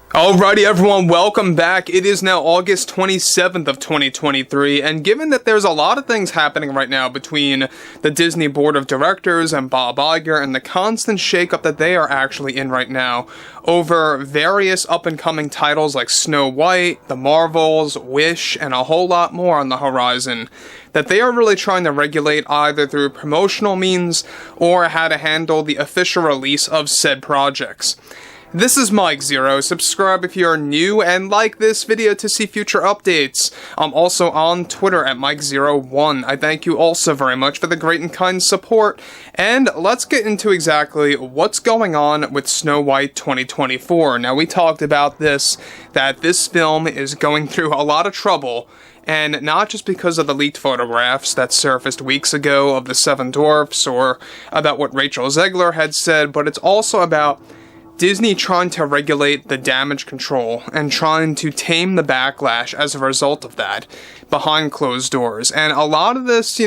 Alrighty everyone, welcome back. It is now August 27th of 2023, and given that there's a lot of things happening right now between the Disney Board of Directors and Bob Iger and the constant shakeup that they are actually in right now over various up-and-coming titles like Snow White, The Marvels, Wish, and a whole lot more on the horizon, that they are really trying to regulate either through promotional means or how to handle the official release of said projects. This is Mike Zero. Subscribe if you are new and like this video to see future updates. I'm also on Twitter at Mike01. I thank you also very much for the great and kind support. And let's get into exactly what's going on with Snow White 2024. Now, we talked about this, that this film is going through a lot of trouble. And not just because of the leaked photographs that surfaced weeks ago of the 7 dwarfs or about what Rachel Zegler had said, but it's also about Disney trying to regulate the damage control and trying to tame the backlash as a result of that behind closed doors. And a lot of this,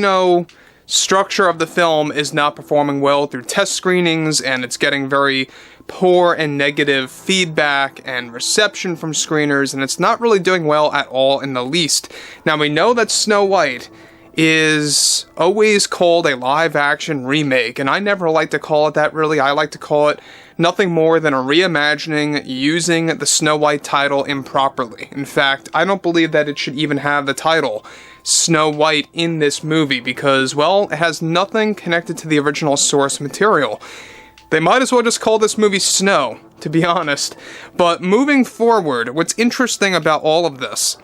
structure of the film is not performing well through test screenings, and it's getting very poor and negative feedback and reception from screeners, and it's not really doing well at all in the least. Now, we know that Snow White is always called a live-action remake, and I never like to call it that, really. I like to call it nothing more than a reimagining using the Snow White title improperly. In fact, I don't believe that it should even have the title Snow White in this movie because, well, it has nothing connected to the original source material. They might as well just call this movie Snow, to be honest. But moving forward, what's interesting about all of this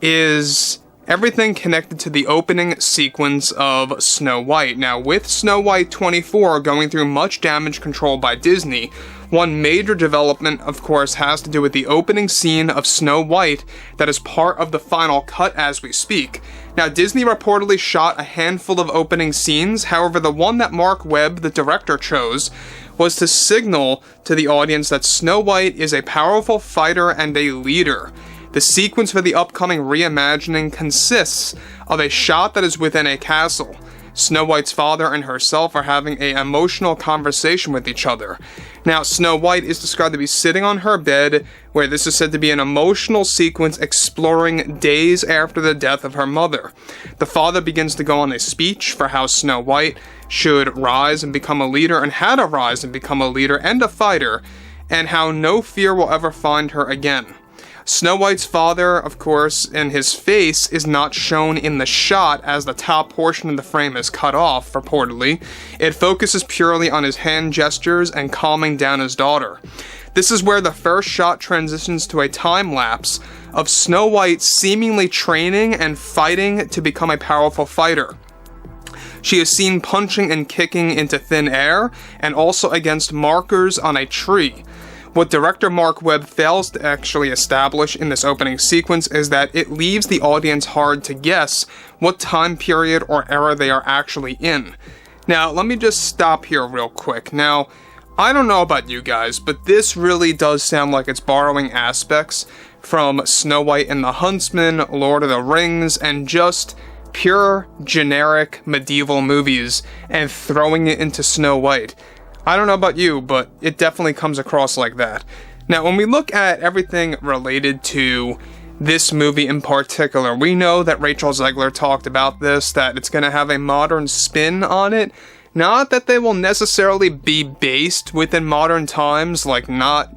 is everything connected to the opening sequence of Snow White. Now, with Snow White 24 going through much damage control by Disney, one major development, of course, has to do with the opening scene of Snow White that is part of the final cut as we speak. Now, Disney reportedly shot a handful of opening scenes, however, the one that Marc Webb, the director, chose was to signal to the audience that Snow White is a powerful fighter and a leader. The sequence for the upcoming reimagining consists of a shot that is within a castle. Snow White's father and herself are having an emotional conversation with each other. Now, Snow White is described to be sitting on her bed, where this is said to be an emotional sequence exploring days after the death of her mother. The father begins to go on a speech for how Snow White should rise and become a leader, and how to rise and become a leader and a fighter, and how no fear will ever find her again. Snow White's father, of course, and his face is not shown in the shot as the top portion of the frame is cut off, reportedly. It focuses purely on his hand gestures and calming down his daughter. This is where the first shot transitions to a time lapse of Snow White seemingly training and fighting to become a powerful fighter. She is seen punching and kicking into thin air and also against markers on a tree. What director Marc Webb fails to actually establish in this opening sequence is that it leaves the audience hard to guess what time period or era they are actually in. Now, let me just stop here real quick. Now, I don't know about you guys, but this really does sound like it's borrowing aspects from Snow White and the Huntsman, Lord of the Rings, and just pure generic medieval movies and throwing it into Snow White. I don't know about you, but it definitely comes across like that. Now, when we look at everything related to this movie in particular, we know that Rachel Zegler talked about this, that it's going to have a modern spin on it. Not that they will necessarily be based within modern times, like not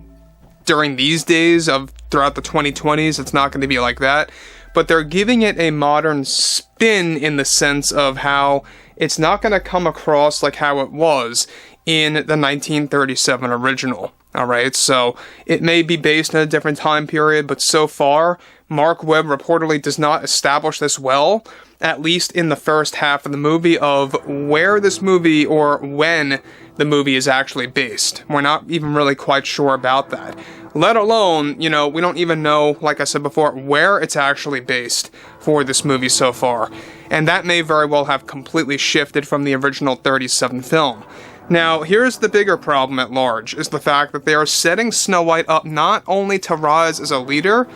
during these days of throughout the 2020s, it's not going to be like that. But they're giving it a modern spin in the sense of how it's not going to come across like how it was in the 1937 original. Alright, so it may be based in a different time period, but so far, Marc Webb reportedly does not establish this well, at least in the first half of the movie, of where this movie or when the movie is actually based. We're not even really quite sure about that. Let alone, we don't even know, like I said before, where it's actually based for this movie so far. And that may very well have completely shifted from the original 37 film. Now, here's the bigger problem at large, is the fact that they are setting Snow White up not only to rise as a leader,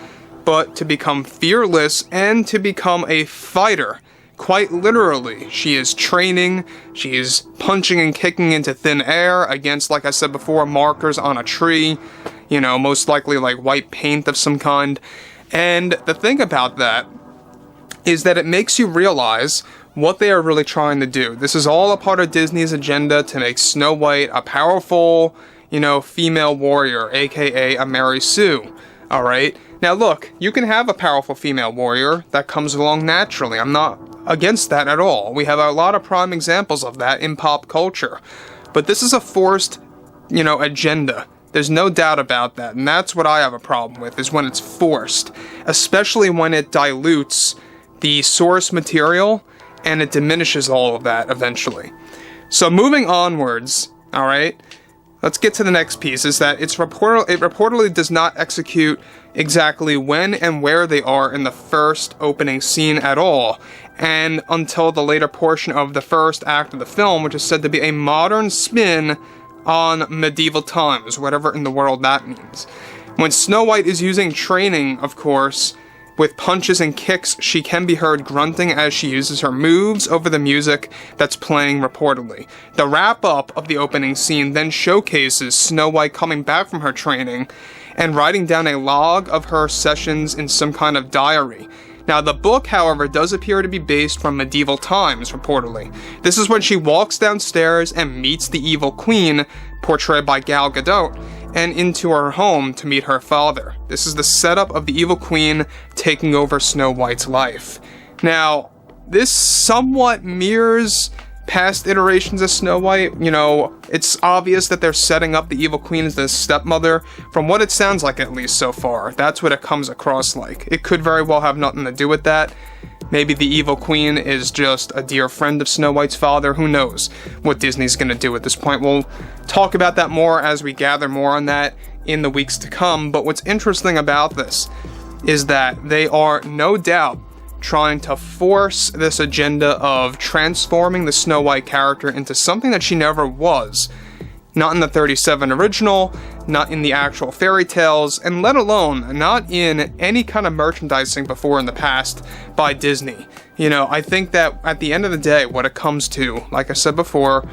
but to become fearless and to become a fighter. Quite literally, she is training, she is punching and kicking into thin air against, like I said before, markers on a tree. you know, most likely like white paint of some kind. And the thing about that is that it makes you realize what they are really trying to do. This is all a part of Disney's agenda to make Snow White a powerful, you know, female warrior, aka a Mary Sue. Alright? Now look, you can have a powerful female warrior that comes along naturally. I'm not against that at all. We have a lot of prime examples of that in pop culture. But this is a forced, you know, agenda. There's no doubt about that. And that's what I have a problem with, is when it's forced. Especially when it dilutes the source material and it diminishes all of that eventually. So moving onwards, alright, let's get to the next piece, is that it reportedly does not execute exactly when and where they are in the first opening scene at all, and until the later portion of the first act of the film, which is said to be a modern spin on medieval times, whatever in the world that means. When Snow White is using training, of course, with punches and kicks, she can be heard grunting as she uses her moves over the music that's playing reportedly. The wrap-up of the opening scene then showcases Snow White coming back from her training and writing down a log of her sessions in some kind of diary. Now, the book, however, does appear to be based from medieval times, reportedly. This is when she walks downstairs and meets the evil queen, portrayed by Gal Gadot, and into her home to meet her father. This is the setup of the evil queen taking over Snow White's life. Now, this somewhat mirrors past iterations of Snow White. You know, it's obvious that they're setting up the evil queen as the stepmother, from what it sounds like at least so far. That's what it comes across like. It could very well have nothing to do with that. Maybe the evil queen is just a dear friend of Snow White's father. Who knows what Disney's going to do at this point. We'll talk about that more as we gather more on that in the weeks to come. But what's interesting about this is that they are no doubt trying to force this agenda of transforming the Snow White character into something that she never was. Not in the 37 original, not in the actual fairy tales, and let alone not in any kind of merchandising before in the past by Disney. You know, I think that at the end of the day, what it comes to, like I said before,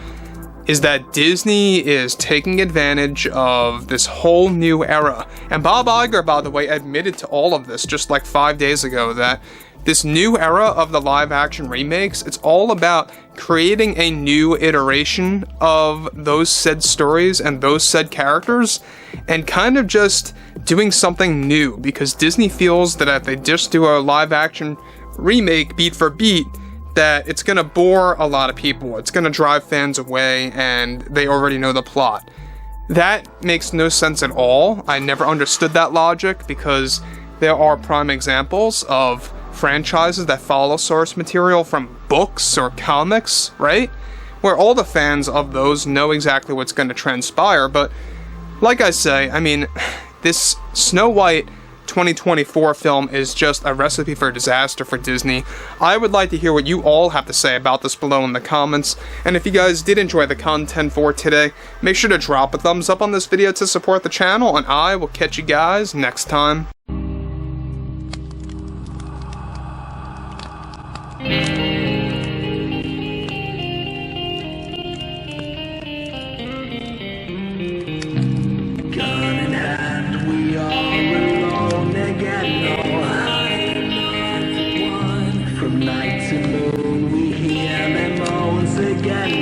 is that Disney is taking advantage of this whole new era. And Bob Iger, by the way, admitted to all of this just like 5 days ago, that this new era of the live-action remakes, it's all about creating a new iteration of those said stories and those said characters, and kind of just doing something new, because Disney feels that if they just do a live-action remake beat for beat, that it's going to bore a lot of people, it's going to drive fans away, and they already know the plot. That makes no sense at all. I never understood that logic, because there are prime examples of franchises that follow source material from books or comics, right? Where all the fans of those know exactly what's going to transpire. But like I say, I mean, this Snow White 2024 film is just a recipe for disaster for Disney. I would like to hear what you all have to say about this below in the comments. And if you guys did enjoy the content for today, make sure to drop a thumbs up on this video to support the channel, and I will catch you guys next time. From night to moon we hear them moans again.